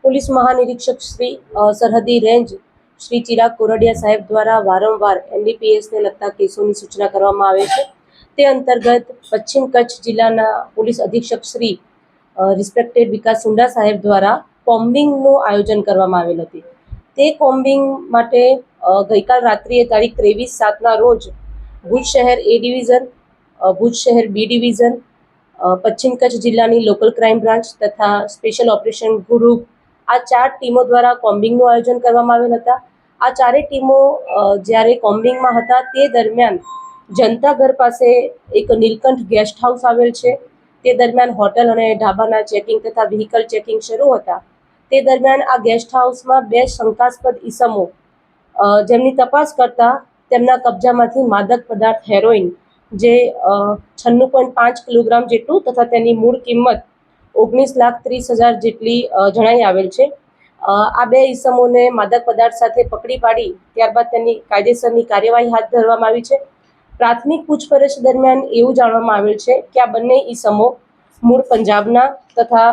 Police મહાનિરીક્ષક Shri સરહદી range Shri Chirag Kordia સાહેબ દ્વારા વારંવાર એનડીપીએસને લગતા કેસોની સૂચના કરવામાં આવે છે. તે અંતર્ગત પશ્ચિમ કચ્છ જિલ્લાના પોલીસ અધિક્ષક શ્રી રિસ્પેક્ટેડ વિકાસ સુંડા સાહેબ દ્વારા કોમ્બિંગનું આયોજન કરવામાં આવેલ હતું. તે કોમ્બિંગ માટે ગઈકાલ રાત્રિએ તારીખ 23/7ના રોજ ભુજ શહેર એ ડિવિઝન, ભુજ શહેર બી ડિવિઝન, પશ્ચિમ કચ્છ જિલ્લાની લોકલ ક્રાઇમ બ્રાન્ચ તથા સ્પેશિયલ ઓપરેશન ગ્રુપ આ 4 ટીમો દ્વારા કોમ્બિંગનું આયોજન કરવામાં આવેલ હતા. આ ચારેય ટીમો જ્યારે કોમ્બિંગમાં હતા તે દરમિયાન જનતા ઘર પાસે એક નીલકંઠ ગેસ્ટ હાઉસ આવેલ છે. તે દરમિયાન હોટલ અને ઢાબાના ચેકિંગ તથા વ્હીકલ ચેકિંગ શરૂ હતા. તે દરમિયાન આ ગેસ્ટ હાઉસમાં 2 શંકાસ્પદ ઈસમો જેમની તપાસ કરતા તેમના કબજામાંથી માદક પદાર્થ હેરોઇન જે 96.5 કિલોગ્રામ જેટલું તથા તેની મૂળ કિંમત 19,30,000 જેટલી જણાઈ આવેલ છે. આ 2 ઈસમોને માદક પદાર્થ સાથે પકડી પાડી ત્યારબાદ તેની કાયદેસરની કાર્યવાહી હાથ ધરવામાં આવી છે. પ્રાથમિક પૂછપરછ દરમિયાન એવું જાણવામાં આવેલ છે કે આ બંને ઈસમો મૂળ પંજાબના તથા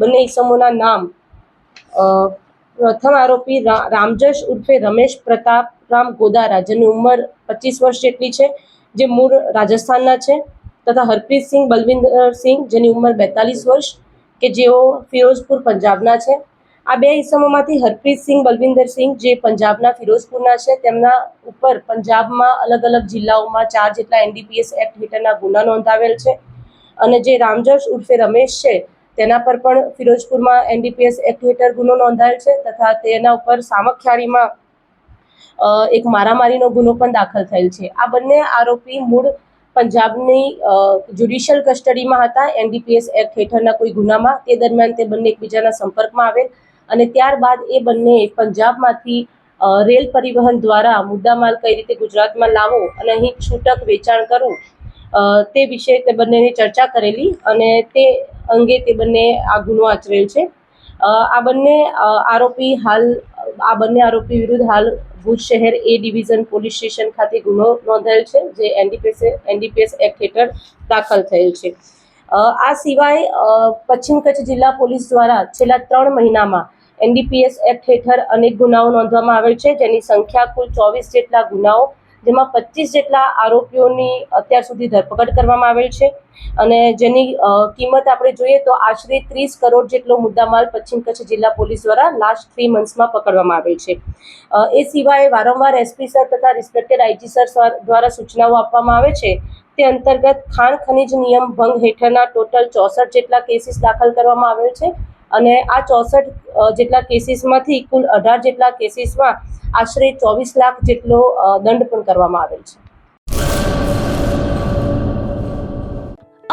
બંને ઈસમોના નામ પ્રથમ આરોપી રામજશ ઉર્ફે રમેશ પ્રતાપરામ ગોદારા જેની ઉંમર 25 વર્ષ જેટલી છે, જે મૂળ રાજસ્થાનના છે, તથા હરપ્રીતસિંહ બલવિંદરસિંહ જેની ઉંમર 42 વર્ષ કે જેઓ ફિરોઝપુર પંજાબના છે. આ 2 ઈસમોમાંથી હરપ્રીતસિંહ બલવિંદરસિંહ જે પંજાબના ફિરોઝપુરના છે તેમના ઉપર પંજાબમાં અલગ અલગ જિલ્લાઓમાં 4 જેટલા એનડીપીએસ એક્ટ હેઠળના ગુના નોંધાવેલ છે. અને જે રામજશ ઉર્ફે રમેશ છે તેના પર પણ ફિરોઝપુરમાં એનડીપીએસ એક્ટ હેઠળ ગુનો નોંધાયેલ છે તથા તેના ઉપર સામખિયાળીમાં એક મારામારીનો ગુનો પણ દાખલ થયેલ છે. આ બંને આરોપી મૂળ પંજાબની જ્યુડિશિયલ કસ્ટડીમાં હતા એનડીપીએસ એક્ટ હેઠળના કોઈ ગુનામાં. તે દરમિયાન તે બંને એકબીજાના સંપર્કમાં આવેલ અને ત્યારબાદ એ બંને પંજાબમાંથી રેલ પરિવહન દ્વારા મુદ્દામાલ કઈ રીતે ગુજરાતમાં લાવવો અને અહીં છૂટક વેચાણ કરવું તે વિશે તે બંનેની ચર્ચા કરેલી અને તે અંગે તે બંને આ ગુનો આચરેલ છે. આ બંને આરોપી વિરુદ્ધ હાલ ભુજ શહેર એ ડિવિઝન પોલીસ સ્ટેશન ખાતે ગુનો નોંધાયેલ છે જે એનડીપીએસ એક્ટ હેઠળ દાખલ થયેલ છે. આ સિવાય પશ્ચિમ કચ્છ જિલ્લા પોલીસ દ્વારા છેલ્લા 3 મહિનામાં એનડીપીએસ એક્ટ હેઠળ અનેક ગુનાઓ નોંધવામાં આવેલ છે, જેની સંખ્યા કુલ 24 જેટલા ગુનાઓ, જેમાં 25 જેટલા આરોપીઓની અત્યાર સુધી ધરપકડ કરવામાં આવેલ છે અને જેની કિંમત આપણે જોઈએ તો આશરે 30 કરોડ જેટલો મુદ્દામાલ પશ્ચિમ કચ્છ જિલ્લા પોલીસ દ્વારા લાસ્ટ 3 મંથ્સમાં પકડવામાં આવેલ છે. એ સિવાય વારંવાર એસપી સર તથા રિસ્પેક્ટેડ આઈજી સર દ્વારા સૂચનાઓ આપવામાં આવે છે. તે અંતર્ગત ખાણ ખનિજ નિયમ ભંગ હેઠળના ટોટલ 64 જેટલા કેસીસ દાખલ કરવામાં આવેલ છે અને આ 64 જેટલા કેસીસમાંથી કુલ 18 જેટલા કેસીસમાં આશરે 24 લાખ જેટલો દંડ પણ કરવામાં આવેલ છે.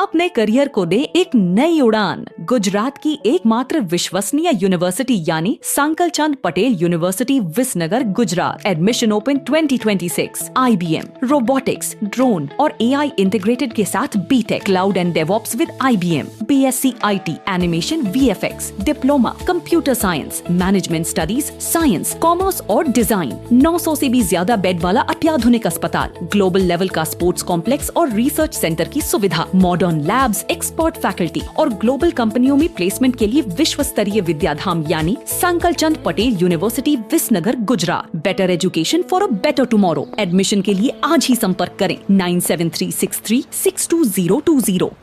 अपने करियर को दे एक नई उड़ान। गुजरात की एकमात्र विश्वसनीय यूनिवर्सिटी यानी Sankalchand Patel university Visnagar Gujarat. Admission open 2026। IBM, robotics, drone और AI इंटीग्रेटेड के साथ BTech, cloud and DevOps with IBM, BSc IT, animation, VFX, diploma, computer science, management studies, science, commerce और डिजाइन। 900 से भी ज्यादा बेड वाला अत्याधुनिक अस्पताल, ग्लोबल लेवल का स्पोर्ट्स कॉम्प्लेक्स और रिसर्च सेंटर की सुविधा, मॉडर्न लैब्स, एक्सपर्ट फैकल्टी और ग्लोबल कंपनियों में प्लेसमेंट के लिए विश्व स्तरीय विद्याधाम यानी Sankalchand Patel university Visnagar Gujarat. Better education for a better tomorrow. Admission के लिए आज ही संपर्क करें 9736362020।